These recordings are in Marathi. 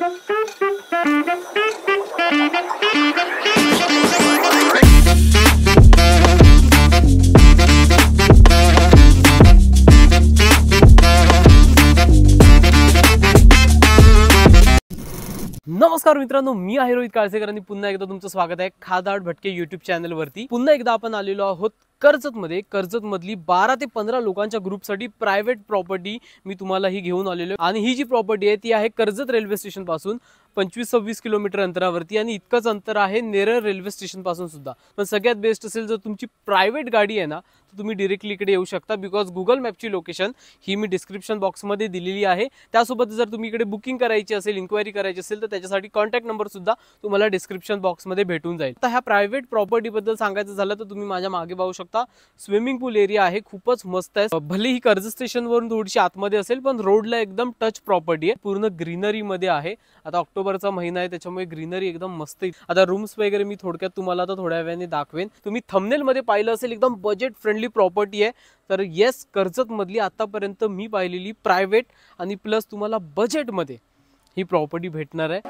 नमस्कार मित्रांनो, मी आहे रोहित काळसेकर आणि पुन्हा एकदा तुमचं स्वागत आहे खादाड भटके यूट्यूब चॅनल वरती। पुन्हा एकदा आपण आलेलो आहोत कर्जत मध्ये। कर्जत मधली 12 ते 15 लोकांच्या ग्रुपसाठी प्रायव्हेट प्रॉपर्टी मी तुम्हाला ही घेऊन आलेलो आहे। आणि ही जी प्रॉपर्टी आहे ती आहे कर्जत रेल्वे स्टेशन पासून 25-26 किलोमीटर अंतरावरती आणि इतकंच अंतर आहे नेरळ रेल्वे स्टेशन पासून सुद्धा। पण सगळ्यात बेस्ट असेल जर तुमची प्रायव्हेट गाडी आहे ना तर तुम्ही डायरेक्टली इकडे येऊ शकता, बिकॉज गुगल मॅपची लोकेशन ही मी डिस्क्रिप्शन बॉक्स मध्ये दिलेली आहे। त्यासोबत जर तुम्ही इकडे बुकिंग करायची असेल, इन्क्वायरी करायची असेल तर त्याच्यासाठी कॉन्टॅक्ट नंबर सुद्धा तुम्हाला डिस्क्रिप्शन बॉक्स मध्ये भेटून जाईल। आता ह्या प्रायव्हेट प्रॉपर्टी बद्दल सांगायचं झालं तर तुम्ही माझ्या मागे पाहू शकता स्विमिंग पूल एरिया आहे, खूपच मस्त आहे। भले ही कर्जत स्टेशन वरून थोडीशी आतमध्ये असेल पण रोडला एकदम टच प्रॉपर्टी आहे, पूर्ण ग्रीनरी मध्ये आहे। आता ऑक्टोबरचा महिना आहे त्याच्यामुळे ग्रीनरी एकदम मस्त आहे। आता रूम्स वगैरे मी थोडक्यात तुम्हाला आता थोड्या वेळाने दाखवेन। तुम्ही थंबनेल मध्ये पाहिलं असेल एकदम बजेट फ्रेंडली प्रॉपर्टी आहे। तर येस, कर्जत मधली आतापर्यंत मी पाहिलेली प्रायव्हेट आणि प्लस तुम्हाला बजेट मध्ये ही प्रॉपर्टी भेटणार आहे।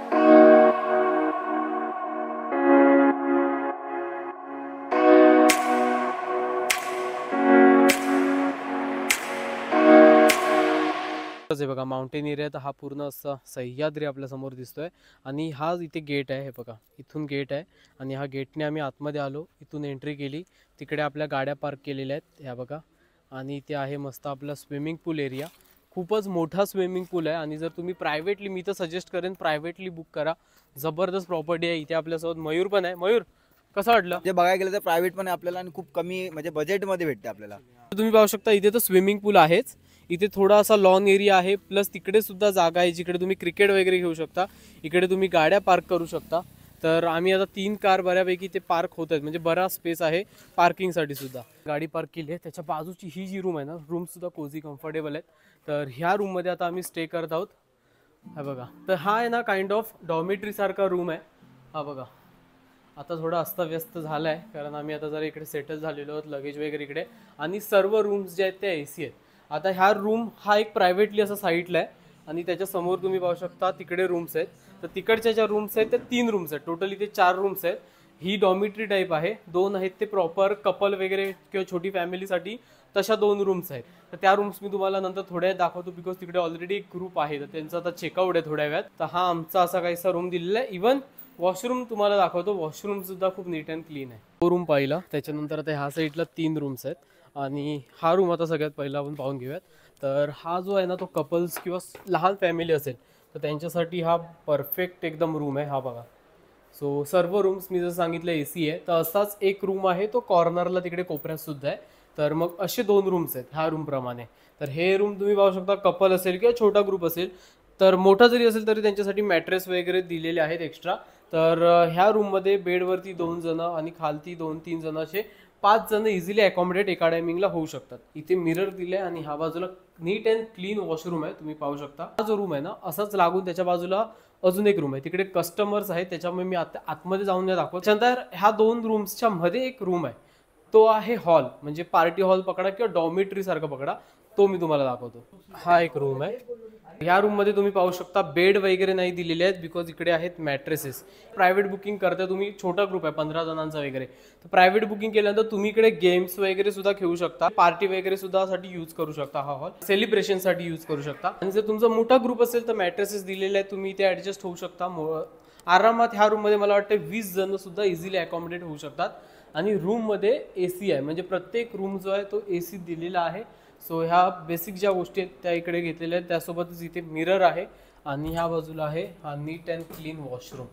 हे बघा माउंटेन एरिया, तर हा पूर्ण असा सह्याद्री आपल्या समोर दिसतोय आणि हा इथे गेट आहे। हे बघा इथून गेट आहे आणि हा गेटने आम्ही आतमध्ये आलो, इथून एंट्री केली, तिकडे आपल्या गाड्या पार्क केलेल्या आहेत ह्या बघा। आणि इथे आहे मस्त आपला स्विमिंग पूल एरिया, खूपच मोठा स्विमिंग पूल आहे। आणि जर तुम्ही प्रायव्हेटली, मी तर सजेस्ट करेन प्रायव्हेटली बुक करा, जबरदस्त प्रॉपर्टी आहे। इथे आपल्यासोबत मयूर पण आहे। मयूर कसं वाटलं? जे बघायला गेलं तर प्रायव्हेट पण आपल्याला आणि खूप कमी म्हणजे बजेटमध्ये भेटते आपल्याला। तुम्ही पाहू शकता इथे तर स्विमिंग पूल आहेच, इथे थोडा असा लॉन एरिया आहे, प्लस तिकडे सुद्धा जागा आहे जिकडे तुम्ही क्रिकेट वगैरे घेऊ शकता, इकडे तुम्ही गाड्या पार्क करू शकता। तर आम्ही आता 3 कार बऱ्यापैकी ते पार्क होत आहेत, म्हणजे बराच स्पेस आहे पार्किंगसाठी सुद्धा। गाडी पार्क केली आहे, त्याच्या बाजूची ही जी रूम आहे ना, रूम सुद्धा कोझी कम्फर्टेबल आहेत। तर ह्या रूममध्ये आता आम्ही स्टे करत आहोत। हा बघा, तर हा आहे ना काइंड ऑफ डॉर्मेटरी सारखा रूम आहे। हा बघा आता थोडा अस्तव्यस्त झाला आहे कारण आम्ही आता जरा इकडे सेटल झालेलो आहोत, लगेज वगैरे इकडे, आणि सर्व रूम्स जे आहेत त्या AC आहेत। आता ह्या रूम हा एक प्रायव्हेटली असा साईडला आहे आणि त्याच्या समोर तुम्ही पाहू शकता तिकडे रूम्स आहेत। तर तिकडच्या ज्या रूम्स आहेत त्या 3 रूम्स आहेत, टोटल इथे 4 रूम्स आहेत। ही डॉर्मेटरी टाईप आहे, 2 आहेत ते प्रॉपर कपल वगैरे किंवा छोटी फॅमिलीसाठी, तशा 2 रूम्स आहेत। तर त्या रूम्स मी तुम्हाला नंतर थोड्या वेळ दाखवतो, बिकॉज तिकडे ऑलरेडी एक ग्रुप आहे तर त्यांचा आता चेकआउट आहे थोड्या वेळात। तर हा आमचा असा काहीसा रूम दिलेला आहे। इवन वॉशरूम तुम्हाला दाखवतो, वॉशरूम सुद्धा खूप नीट अँड क्लीन आहे। तो रूम पाहिला, त्याच्यानंतर आता ह्या साईडला 3 रूम्स आहेत आणि हा रूम आता सगळ्यात पहिला आपण पाहून घेऊयात। तर हा जो आहे ना तो कपल्स किंवा लहान फॅमिली असेल तर त्यांच्यासाठी हा परफेक्ट एकदम रूम आहे। हा बघा, सो सर्व रूम्स मी जसं सांगितलं AC आहे। तर असाच एक रूम आहे तो कॉर्नरला तिकडे कोपऱ्यात सुद्धा आहे। तर मग असे 2 रूम्स आहेत ह्या रूम प्रमाणे। तर हे रूम तुम्ही पाहू शकता, कपल असेल किंवा छोटा ग्रुप असेल, तर मोठा जरी असेल तरी त्यांच्यासाठी मॅट्रेस वगैरे दिलेले आहेत एक्स्ट्रा। तर ह्या रूममध्ये बेडवरती 2 जण आणि खालती 2-3 जण, असे 5 जण इझिली अकॉमोडेट एका टायमिंगला होऊ शकतात। इथे मिरर दिले आणि ह्या बाजूला नीट अँड क्लीन वॉशरूम आहे, तुम्ही पाहू शकता। हा जो रूम आहे ना असाच लागून त्याच्या बाजूला अजून एक रूम आहे, तिकडे कस्टमर्स आहेत, त्याच्यामुळे मी आता आतमध्ये जाऊन नाही दाखवत। त्यानंतर ह्या 2 रूम्सच्या मध्ये एक रूम आहे, तो आहे हॉल, म्हणजे पार्टी हॉल पकडा किंवा डॉर्मेटरी सारखं पकडा, तो मी तुम्हाला दाखवतो। हा एक रूम आहे, ह्या रूम मध्ये तुम्ही पाहू शकता बेड वगैरे नाही दिलेले आहेत, बिकॉज इकडे आहेत मॅट्रेसेस। प्रायव्हेट बुकिंग करता तुम्ही, छोटा ग्रुप आहे 15 जणांचा वगैरे, तर प्रायव्हेट बुकिंग केल्यानंतर तुम्ही इकडे गेम्स वगैरे सुद्धा खेळू शकता, पार्टी वगैरे सुद्धा साठी यूज करू शकता हा हॉल, सेलिब्रेशन साठी यूज करू शकता। आणि जर तुमचा मोठा ग्रुप असेल तर मॅट्रेसेस दिलेले आहेत, तुम्ही इथे ऍडजस्ट होऊ शकता आरामात। ह्या रूम मध्ये मला वाटतं 20 जण सुद्धा इझिली अकॉमोडेट होऊ शकतात। आणि रूम मध्ये AC आहे, म्हणजे प्रत्येक रूम जो आहे तो AC दिलेला आहे। सो ह्या बेसिक ज्या गोष्टी आहेत त्या इकडे घेतलेल्या आहेत, त्यासोबतच इथे मिरर आहे आणि ह्या बाजूला आहे हा नीट अँड क्लीन वॉशरूम।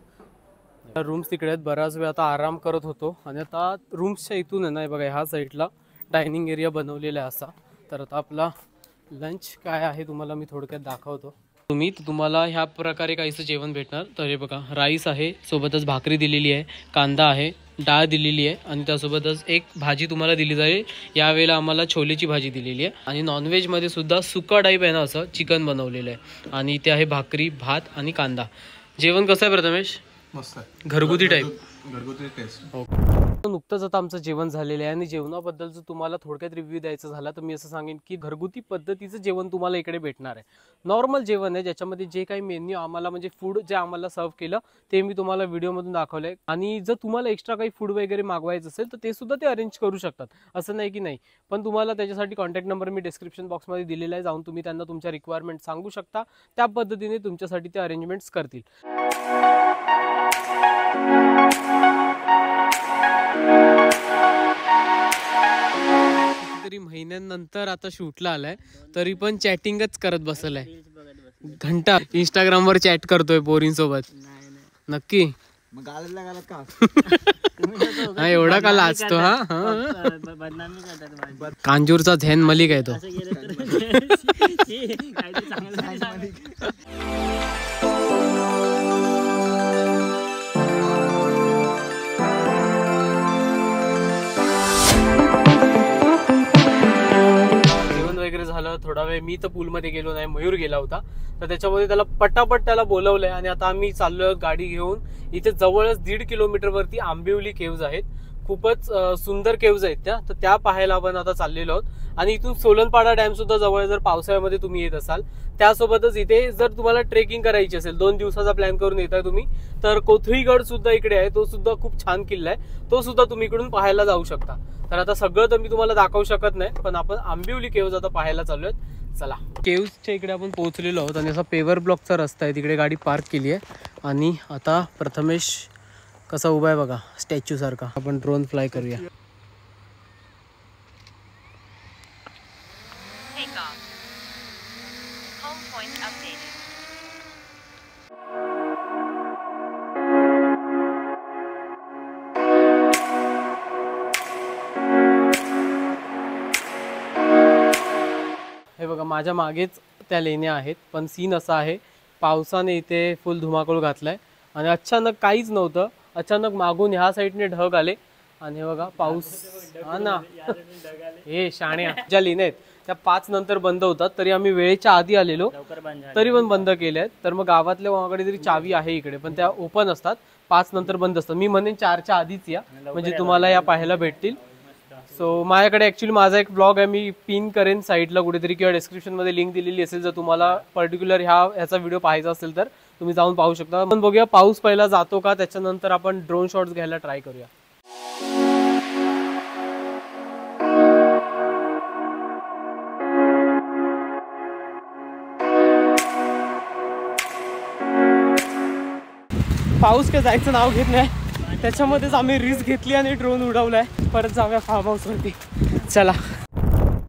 रूम्स तिकडे आहेत, बराच वेळ आता आराम करत होतो आणि आता रूम्सच्या इथून आहे ना बघा ह्या साईडला डायनिंग एरिया बनवलेला आहे असा। तर आता आपला लंच काय आहे तुम्हाला मी थोडक्यात दाखवतो। तुम्हाला ह्या प्रकारे काहीसं जेवण भेटणार। तर हे बघा राईस आहे, सोबतच भाकरी दिलेली आहे, कांदा आहे, डाळ दिलेली आहे आणि त्यासोबतच एक भाजी तुम्हाला दिली जाईल। यावेळेला आम्हाला छोलेची भाजी दिलेली आहे आणि नॉनव्हेजमध्ये सुद्धा सुका टाईप आहे ना असं चिकन बनवलेलं आहे आणि इथे आहे भाकरी, भात आणि कांदा। जेवण कसं आहे प्रथमेश? मस्त आहे, घरगुती टाईप, घरगुती टेस्ट। ओके। नुकतंच आता आमचं जेवण झालेलं आहे आणि जेवणाबद्दल जर तुम्हाला थोडक्यात रिव्ह्यू द्यायचा झाला तर मी असं सांगेन की घरगुती पद्धतीचं जेवण तुम्हाला इकडे भेटणार आहे. नॉर्मल जेवण आहे ज्याच्यामध्ये जे काही मेन्यू आम्हाला म्हणजे फूड जे आम्हाला सर्व केलं ते मी तुम्हाला व्हिडिओमधून दाखवलंय. आणि जर तुम्हाला एक्स्ट्रा काही फूड वगैरे मागवायचं असेल तर ते सुद्धा ते अरेंज करू शकतात, असं नाही की नाही. पण तुम्हाला त्याच्यासाठी कॉन्टॅक्ट नंबर मी डिस्क्रिप्शन बॉक्समध्ये दिलेला आहे, जाऊन तुम्ही त्यांना तुमच्या रिक्वायरमेंट सांगू शकता, त्या पद्धतीने तुमच्यासाठी ते अरेंजमेंट्स करतील. तरी महिन्यांनंतर आता शूटला आलाय तरी पण चॅटिंगच करत बसलाय. घंटा इंस्टाग्रामवर चॅट करतोय पोरींसोबत. नक्की मग गालातल्या गालात का हा एवढा का लाजतो? हा कांजूरचा झेन मलिक आहे तो. वगैरे झालं थोडा वेळ मी तर पूलमध्ये गेलो नाही, मयूर गेला होता, तर त्याच्यामध्ये त्याला पटापट त्याला बोलवलंय आणि आता आम्ही चाललोय गाडी घेऊन. इथे जवळच 1.5 किलोमीटर वरती आंबिवली केव्ज आहेत. खूपच सुंदर केव्ज आहेत त्या, तर त्या पाहायला आपण आता चाललेलो आहोत. आणि इथून सोलनपाडा डॅम सुद्धा जवळ, जर पावसाळ्यामध्ये तुम्ही येत असाल. त्यासोबतच इथे जर तुम्हाला ट्रेकिंग करायची असेल, 2 दिवसाचा प्लॅन करून येताय तुम्ही, तर कोथळीगड सुद्धा इकडे आहे. तो सुद्धा खूप छान किल्ला आहे, तो सुद्धा तुम्ही इकडून पाहायला जाऊ शकता. तर आता सगळं तर मी तुम्हाला दाखवू शकत नाही, पण आपण आंबिवली केव्ज आता पाहायला चाललोय. चला, केव्जच्या इकडे आपण पोहोचलेलो आहोत आणि असा पेवर ब्लॉकचा रस्ता आहे, तिकडे गाडी पार्क केली आहे. आणि आता प्रथमेश कसा उभा आहे बघा, स्टॅच्यू सारखा. आपण ड्रोन फ्लाय करूया. हे बघा माझ्या मागेच त्या लेण्या आहेत, पण सीन असा आहे पावसाने इथे फुल धुमाकूळ घातलाय आणि अचानक काहीच नव्हतं. अचानक मागून ह्या साईडने ढग आले आणि हे बघा पाऊस. हा ना, हे शाण्या ज्या लेण्या आहेत त्या 5 नंतर बंद होतात, तरी आम्ही वेळेच्या आधी आलेलो तरी पण बंद केल्या आहेत. तर मग गावातल्या कोणाकडे तरी चावी आहे इकडे, पण त्या ओपन असतात, 5 नंतर बंद असतात. मी म्हणेन 4च्या आधीच या, म्हणजे तुम्हाला या पाहायला भेटतील. सो माझ्याकडे ऍक्च्युली माझा एक ब्लॉग आहे, मी पिन करेन साईडला कुठेतरी किंवा डिस्क्रिप्शन मध्ये लिंक दिलेली असेल. जर तुम्हाला पर्टिक्युलर ह्याचा व्हिडिओ पाहायचा असेल तर तुम्ही जाऊन पाहू शकता. आपण बघूया पाऊस पहिला जातो का, त्याच्यानंतर आपण ड्रोन शॉट्स घ्यायला ट्राय करूया. पाऊस काय जायचं नाव घेत नाही, त्याच्यामध्येच आम्ही रिस्क घेतली आणि ड्रोन उडवलाय. परत जाऊया फार्म हाऊस वरती. चला,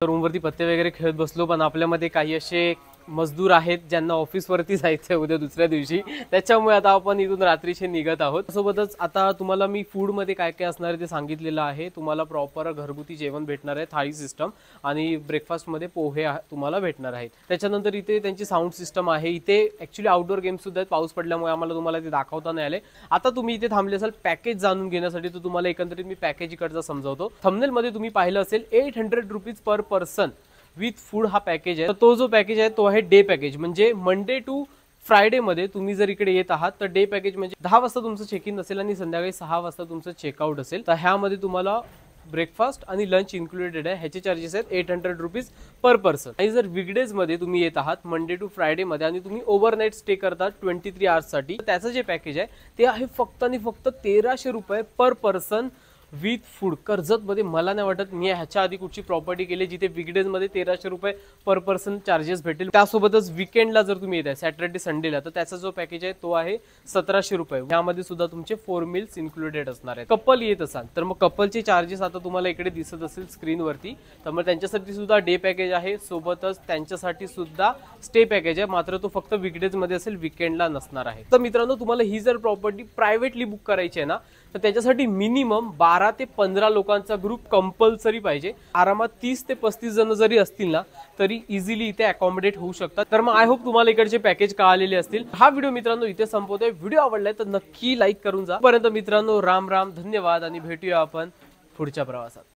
रूमवरती पत्ते वगैरे खेळत बसलो, पण आपल्यामध्ये काही असे मजदूर आहेत ज्यांना ऑफिसवरती जायचं उद्या दुसऱ्या दिवशी, त्याच्यामुळे आता आपण इथून रात्रीचे निघत आहोत. सोबतच आता तुम्हाला मी फूडमध्ये काय काय असणार आहे ते सांगितलेलं आहे. तुम्हाला प्रॉपर घरगुती जेवण भेटणार आहे, थाळी सिस्टम, आणि ब्रेकफास्टमध्ये पोहे तुम्हाला भेटणार आहेत. त्याच्यानंतर इथे त्यांची साऊंड सिस्टम आहे. इथे ऍक्च्युली आउटडोर गेम्स सुद्धा आहेत, पाऊस पडल्यामुळे आम्हाला तुम्हाला ते दाखवता नाही आले. आता तुम्ही इथे थांबले असाल पॅकेज जाणून घेण्यासाठी, तर तुम्हाला एकंदरीत मी पॅकेज इकडचा समजावतो. थंबनेलमध्ये तुम्ही पाहिलं असेल 800 rupees per person with food हा पॅकेज आहे. तर तो जो पॅकेज आहे तो आहे डे पॅकेज, म्हणजे मंडे टू फ्रायडे मध्ये तुम्ही जर इकडे येत आहात तर डे पॅकेज म्हणजे 10 वाजता तुमचं चेक इन असेल आणि संध्याकाळी 6 वाजता तुमचं चेकआउट असेल. तर ह्यामध्ये तुम्हाला ब्रेकफास्ट आणि लंच इन्क्लुडेड आहे. ह्याचे चार्जेस आहेत 800 रुपीज पर पर्सन. आणि जर वीकडेज मध्ये तुम्ही येत आहात मंडे टू फ्रायडे मध्ये आणि तुम्ही ओव्हरनाईट स्टे करतात 23 आवर्स साठी, त्याचं जे पॅकेज आहे ते आहे फक्त आणि फक्त 1300 रुपये पर पर्सन विथ फूड. कर्जतमध्ये मला नाही वाटत मी ह्याच्या आधी कुठची प्रॉपर्टी केली जिथे वीकडेज मध्ये 1300 रुपये पर पर्सन चार्जेस भेटेल. त्यासोबतच विकेंडला जर तुम्ही येत आहे सॅटर्डे संडेला, तर त्याचा जो पॅकेज आहे तो आहे 1700 रुपये. यामध्ये सुद्धा तुमचे 4 मील्स इन्क्लुडेड असणार आहेत. कपल येत असाल तर मग कपलचे चार्जेस आता तुम्हाला इकडे दिसत असेल स्क्रीनवरती, तर मग त्यांच्यासाठी सुद्धा डे पॅकेज आहे, सोबतच त्यांच्यासाठी सुद्धा स्टे पॅकेज आहे, मात्र तो फक्त वीकडेज मध्ये असेल, विकेंडला नसणार आहे. तर मित्रांनो, तुम्हाला ही जर प्रॉपर्टी प्रायव्हेटली बुक करायची आहे ना, तर त्याच्यासाठी मिनिमम 12 ते 15 लोकांचा ग्रुप कंपल्सरी पाहिजे. आरामात 30 ते 35 जण जरी असतील ना तरी इझिली इथे अकॉमोडेट होऊ शकतात. तर मग आय होप तुम्हाला इकडचे पॅकेज कळालेले असतील. हा व्हिडिओ मित्रांनो इथे संपवतोय. व्हिडिओ आवडलाय तर नक्की लाईक करून जा. पर्यंत मित्रांनो राम राम, धन्यवाद आणि भेटूया आपण पुढच्या प्रवासात.